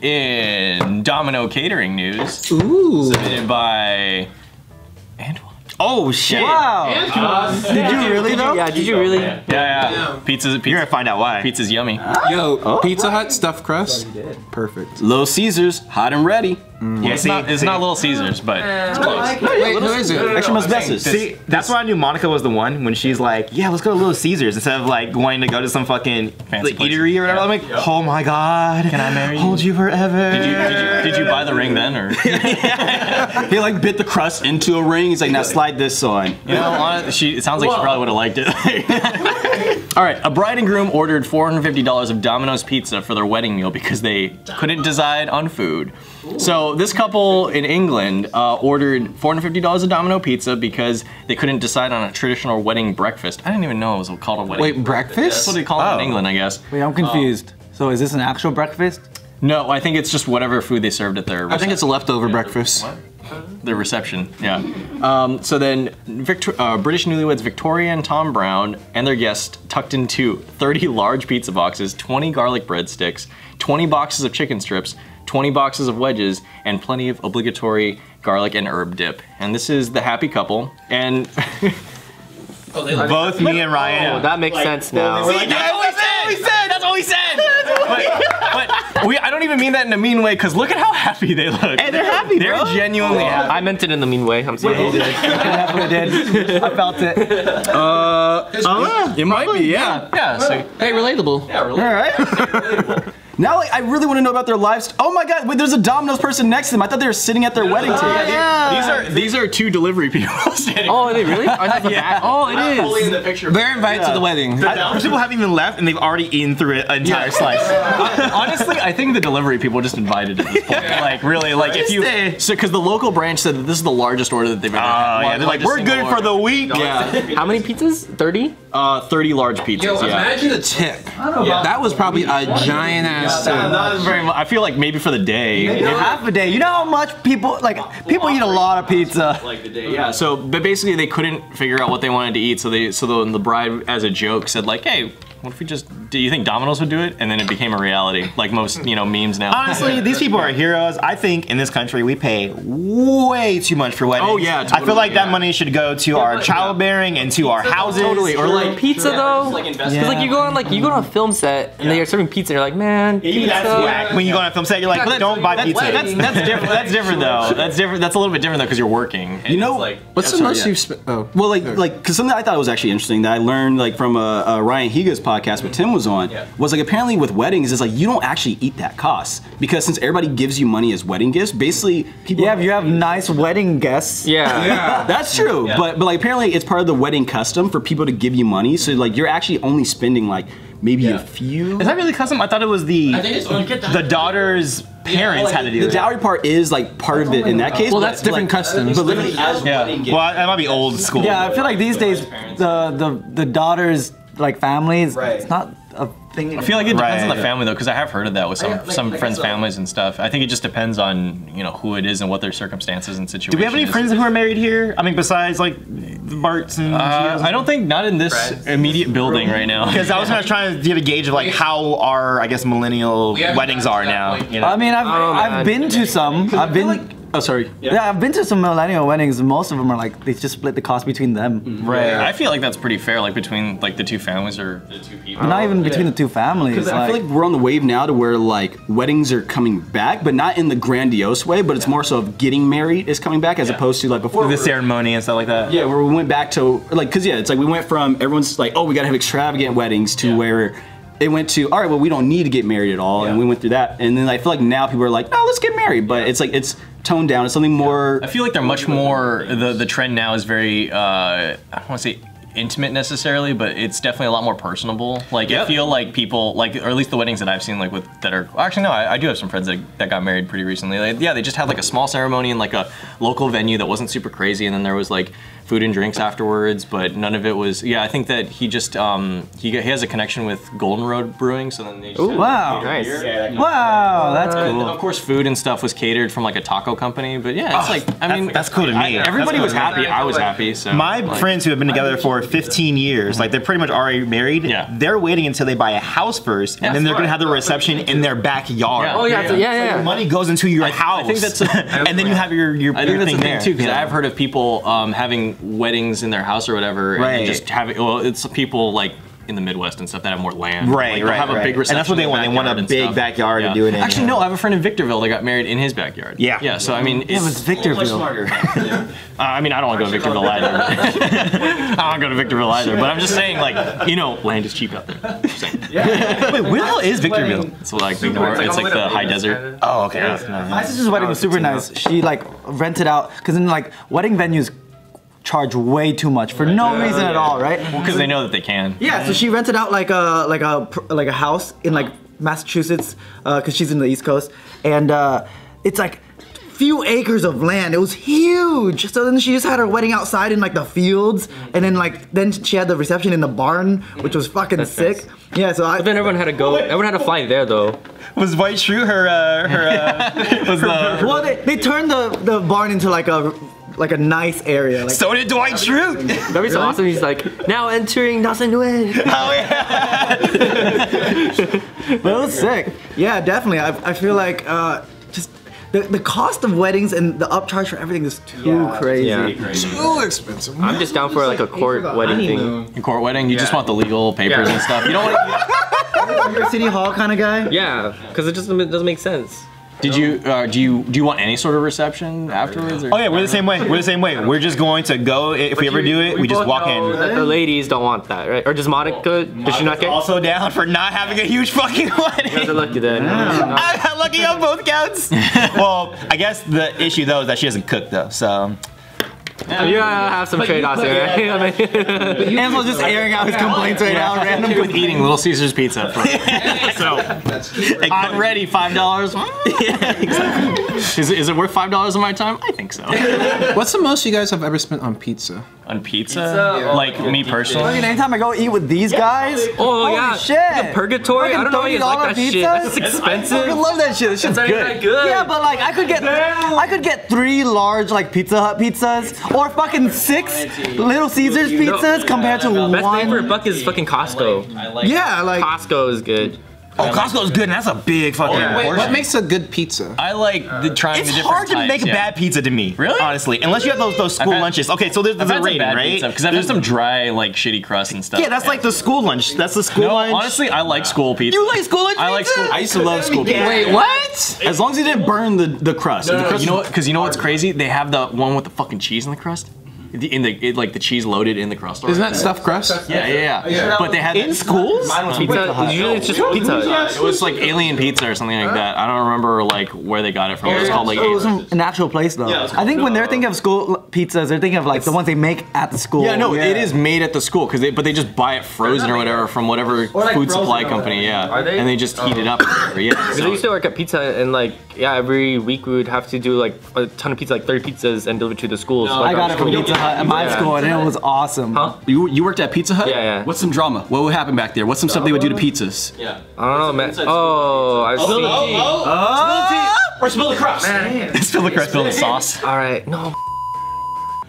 in Domino Catering News. Ooh. Submitted by Antoine. Oh shit! Wow! Did you really though? Yeah, did you really? Yeah. Pizza. You're gonna find out why. Pizza's yummy. Yo, Pizza Hut stuffed crust. Perfect. Little Caesars, hot and ready. Yeah, it's not Little Caesars, but it's close. Wait, who is it? Extra most bestest. See, that's why I knew Monica was the one when she's like, yeah, let's go to Little Caesars instead of like wanting to go to some fucking Fancy eatery or whatever. I'm like, oh my god, Can I marry you? hold you forever. Did you buy the ring then, or? He like bit the crust into a ring. He's like, now slide this on. You know, it sounds like she probably would have liked it. All right, a bride and groom ordered $450 of Domino's pizza for their wedding meal because they couldn't decide on food. So this couple in England ordered $450 of Domino pizza because they couldn't decide on a traditional wedding breakfast. I didn't even know it was called a wedding. Wait, breakfast? That's what they call it in England, I guess. Wait, I'm confused. So is this an actual breakfast? No, I think it's just whatever food they served at their I think it's a leftover breakfast. their reception. Yeah. So then British newlyweds Victoria and Tom Brown and their guests tucked into 30 large pizza boxes, 20 garlic breadsticks, 20 boxes of chicken strips, 20 boxes of wedges, and plenty of obligatory garlic and herb dip. And this is the happy couple. And both me and Ryan. Oh, that makes sense now. that's what we said. That's what we said. But I don't even mean that in a mean way, because look at how happy they look. Hey, they're happy, They're bro. genuinely happy. I meant it in the mean way. I'm sorry. That's what I did. I felt it. It might be, yeah. Yeah. So, Hey, relatable. yeah, really. All right. Now, like, I really want to know about their lives. Oh my god, wait, there's a Domino's person next to them. I thought they were sitting at their wedding table. These are two delivery people standing. Oh, are they really? Oh, it is. In the picture. They're invited to the wedding. People haven't even left, and they've already eaten through an entire slice. Honestly, I think the delivery people are just invited at this point. Like, really, like if you, because the local branch said that this is the largest order that they've ever had. Yeah, they're like, we're good for the week. Yeah. How many pizzas? 30? 30 large pizzas. Yo, Yeah. imagine the tip. That was probably a giant ass tip. Not very much. I feel like maybe for the day. Half a day. You know how much people eat a lot of pizza. Like the day. Yeah. So, but basically, they couldn't figure out what they wanted to eat. So the bride, as a joke, said like, "Hey, what if we just? Do you think Domino's would do it?" And then it became a reality, like most memes now. Honestly, these people are heroes. I think in this country we pay way too much for weddings. Oh, yeah, I feel totally, like that yeah. money should go to our childbearing and to our houses. Totally. Or like Pizza though? like Because like you go on a film set and they're serving pizza and you're like, man, pizza. That's whack. When you go on a film set, you're like, don't buy pizza. That's different. That's different though. That's different. That's a little bit different though because you're working. You know, like What's the most you've spent? Oh. well, because something I thought was actually interesting that I learned like from Ryan Higa's podcast with Tim was on was like apparently with weddings it's like you don't actually eat that cost because since everybody gives you money as wedding gifts, basically people. Yeah, if you have nice wedding guests. Yeah. That's true, but like apparently it's part of the wedding custom for people to give you money, so like you're actually only spending like maybe a few. Is that really custom? I thought it was the daughter's parents had to do The it. dowry part is like part of it in that case. Well, but, that's different like, customs. But literally as wedding gifts. Well, that might be old school. Yeah, I feel like these days the daughters like families. It's not a thing. I feel like it depends on the Right. family though, because I have heard of that with some friends' families and stuff. I think it just depends on who it is and what their circumstances and situation. Do we have any is. friends who are married here? I mean, besides like the Barts and I don't think not in this immediate building right now. because I was trying to get a gauge of like how our millennial weddings are now. You know? I mean, I've been to some. oh, sorry. Yeah, I've been to some millennial weddings. Most of them are like they just split the cost between them. Right. I feel like that's pretty fair, like between like the two families or the two people. But not even between the two families. Because I feel like we're on the wave now to where like weddings are coming back, but not in the grandiose way, but it's more so of getting married is coming back as opposed to like before the ceremony and stuff like that. Yeah, where we went back to like, cause yeah, it's like we went from everyone's like, oh, we gotta have extravagant weddings to where it went to, all right, well, we don't need to get married at all, and we went through that, and then I feel like now people are like, no, let's get married, but it's like it's toned down. It's something more. I feel like they're much more. The trend now is very. I don't want to say intimate necessarily, but it's definitely a lot more personable. Like I feel like people like, or at least the weddings that I've seen like with that are actually no, I do have some friends that got married pretty recently. Like, yeah, they just had like a small ceremony in like a local venue that wasn't super crazy, and then there was like food and drinks afterwards, but none of it was. Yeah, I think that he just he has a connection with Golden Road Brewing, so then they just had wow, Nice. wow, that's and cool. of course, food and stuff was catered from like a taco company, but yeah, it's like I mean that's cool to me. Everybody was happy. I was happy. So My friends who have been together for 15 years. Like they're pretty much already married. Yeah. They're waiting until they buy a house first, and then they're gonna have the reception in their backyard. Yeah. Oh yeah, So your money goes into your house. I think that's and then you have your I think that's thing the there thing too, because I've heard of people having weddings in their house or whatever, and then just having. Well, it's people like in the Midwest and stuff that have more land. Right, like, have a big reception. And that's what they want. They want a big backyard to do it in. Actually, no. I have a friend in Victorville that got married in his backyard. Yeah. Yeah. So I mean, It was Victorville. I mean, I don't want to go to Victorville either. I don't go to Victorville either. But I'm just saying, like, you know, land is cheap out there. Just saying. Wait, where the hell is Victorville? It's like it's like the high desert. Oh, okay. My sister's wedding was super nice. She like rented out, because in like wedding venues charge way too much for no reason at all, right? Well, because they know that they can. Yeah, so she rented out like a house in like Massachusetts, because she's in the East Coast, and it's like few acres of land. It was huge. So then she just had her wedding outside in like the fields, and then she had the reception in the barn, which was fucking sick. Nice. Yeah, so But then everyone had to go. Everyone had to fly there though. Was White Shrew was the? well, they turned the barn into like a nice area. Like, So did Dwight Schrute. That'd be so awesome. He's like, now entering Nguyen. Oh yeah. but it was sick. Yeah, definitely. I feel like just the cost of weddings and the upcharge for everything is too crazy. Yeah. Too expensive. I'm just down for like a court wedding thing. In court wedding, you just want the legal papers and stuff. You don't want. You're a city hall kind of guy. Yeah, because it just doesn't make sense. Did you do you want any sort of reception afterwards? Or? Oh yeah, we're the same way. We're the same way. We're just going to go if we ever do it. We just both walk know in. that the ladies don't want that, right? Or does Monica? Does she not care? Also down for not having a huge fucking wedding. You guys are lucky then. I got lucky on both counts. Well, I guess the issue though is that she doesn't cook though, so. You gotta have some trade-offs here, right? Ansel's just airing out his complaints right now, random. With eating Little Caesars pizza. So I'm ready. $5. Yeah, exactly. Is it worth $5 of my time? I think so. What's the most you guys have ever spent on pizza? On pizza? Like me personally? Fucking anytime I go eat with these guys, Oh holy yeah, shit. the purgatory. I don't know why you like that $30 shit. That's expensive. I love that shit. That shit's It's good. not good. Yeah, but like I could get 3 large like Pizza Hut pizzas or fucking 6 Little Caesars pizzas compared to Best bang for a one. buck is fucking Costco. Yeah, like Costco is good. Oh, Costco's good, and that's a big fucking portion. What makes a good pizza? I like trying It's the different hard to types, make a yeah. bad pizza to me. Really? Honestly, unless you have those school had- lunches. Okay, so there's I've a had some rating, bad right? pizza because I've had some dry, like shitty crust and stuff. Yeah, that's like the school lunch. That's the school No, lunch. honestly, I like school pizza. You like school lunch I like pizza? school. I used to love school pizza. Wait, what? As long as it didn't burn the crust. If the crust You know what? Because you know what's crazy? They have the one with the fucking cheese in the crust. Like the cheese loaded in the crust. Isn't that stuffed crust? Yeah. But they had In schools? Pizza. Usually it's just Pizza. It was like alien pizza or something like that. I don't remember like where they got it from. It was called like. it was an actual place though. I think when they're thinking of school pizzas, they're thinking of like the ones they make at the school. Yeah, no, it is made at the school but they just buy it frozen or whatever from whatever food supply company. Yeah, Are they? and they just heat it up. Yeah. Because I used to work at pizza and like every week we would have to do like a ton of pizza, like 30 pizzas and deliver to the schools. So, I got it from Pizza Hut at my school and it was awesome. Huh? You worked at Pizza Hut? Yeah. What's some drama? What would happen back there? What's some stuff they would do to pizzas? Yeah. I don't know, man. Oh, I see. Or spill the crust. Spill the crust, spill the sauce. All right, no.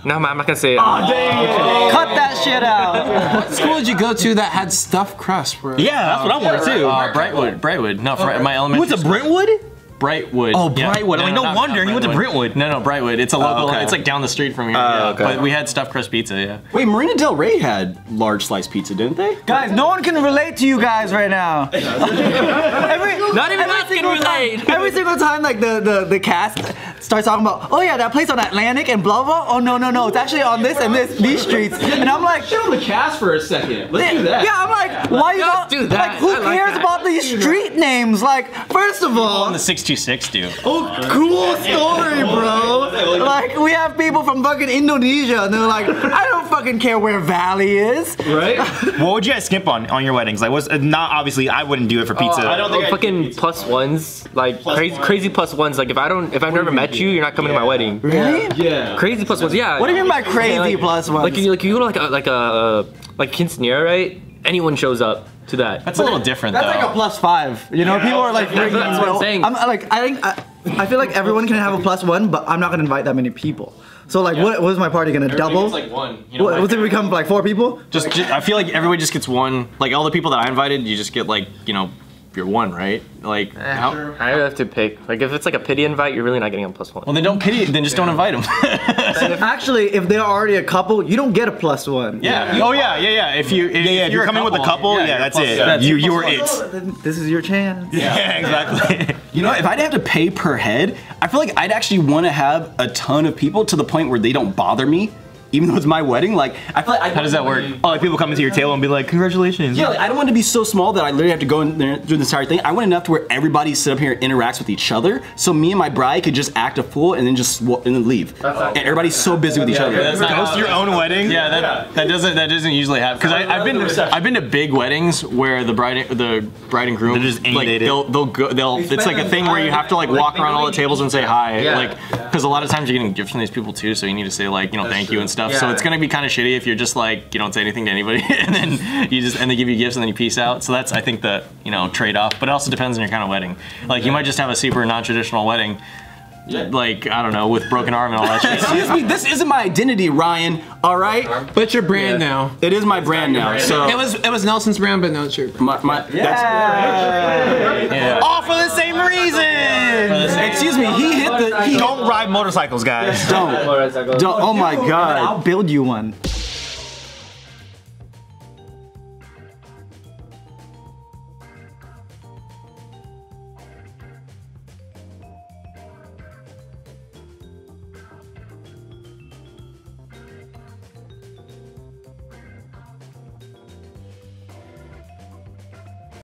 No, man, I'm not gonna say it. Cut that shit out. What school did you go to that had stuffed crust, bro? Yeah, that's what I wanted too. Brightwood. No, my elementary. What's a Brentwood? Brightwood. Oh, Brightwood. I'm like, no wonder you went to Brentwood. No, Brightwood. It's a local. okay. It's like down the street from here. okay. But we had stuffed crust pizza. Yeah. Wait, Marina Del Rey had large slice pizza, didn't they? Guys, no one can relate to you guys right now. Not even that can relate. Every single time, like the cast starts talking about, oh yeah, that place on Atlantic and blah blah. Oh no, it's actually on this and these streets. And I'm like, Shit on the cast for a second. Let's do that. yeah, I'm like, why you Let's not do that. Like, who I like cares that. about these street names? Like, first of all, On the 626, dude. oh, cool story, bro. Like, we have people from fucking Indonesia, and they're like, I don't fucking care where Valley is. Right? What would you guys skip on your weddings? Like, was not obviously I wouldn't do it for pizza. I don't think Fucking plus ones, like crazy plus ones. Like if I've never met you, you're not coming to my wedding. Really? Yeah. Crazy plus ones, yeah. What do you mean by crazy plus one? Like you go to like a quinceanera, right? Anyone shows up to that. That's a little different That's though. like a +5. You know, people are like, That's what I'm saying. I feel like everyone can have a +1, but I'm not gonna invite that many people. So like, what was my party gonna double? It's like one. You know, What's it become like 4 people? just I feel like everybody just gets one. Like all the people that I invited, you just get like you're one, right? Like I have to pick. Like if it's like a pity invite, you're really not getting a +1. well, then don't pity. Then just don't invite them. Actually, if they're already a couple, you don't get a +1. Yeah. Oh yeah. If you're coming with a couple, that's it. Yeah. You were it. This is your chance. Yeah, exactly. You know, if I'd have to pay per head, I feel like I'd actually want to have a ton of people to the point where they don't bother me. Even though it's my wedding, like I feel like How does that work? Oh, like people coming to your table and be like, congratulations. Yeah, like, I don't want to be so small that I literally have to go in there through this entire thing. I want enough to where everybody sit up here and interacts with each other, so me and my bride could just act a fool and then just leave. And everybody's so busy with each other. Host your own wedding. Yeah, that doesn't usually happen. Because I've been to big weddings where the bride and groom They're just like inundated. they'll it's like a thing where you have to like walk around all the tables and say hi. Yeah. Like because a lot of times you're getting gifts from these people too, so you need to say like thank you and stuff. So it's gonna be kind of shitty if you're just like you don't say anything to anybody and then they give you gifts and then you peace out. So that's I think the trade-off. But it also depends on your kind of wedding. Like you might just have a super non-traditional wedding. Like I don't know, with broken arm and all that shit. Excuse me, this isn't my identity, Ryan. All right, But it's your brand now. it is my brand now. So It was Nelson's brand, but now it's your brand. All for the same reason. Excuse me, he hit the. Don't ride motorcycles, guys. Don't. Oh my God. I'll build you one.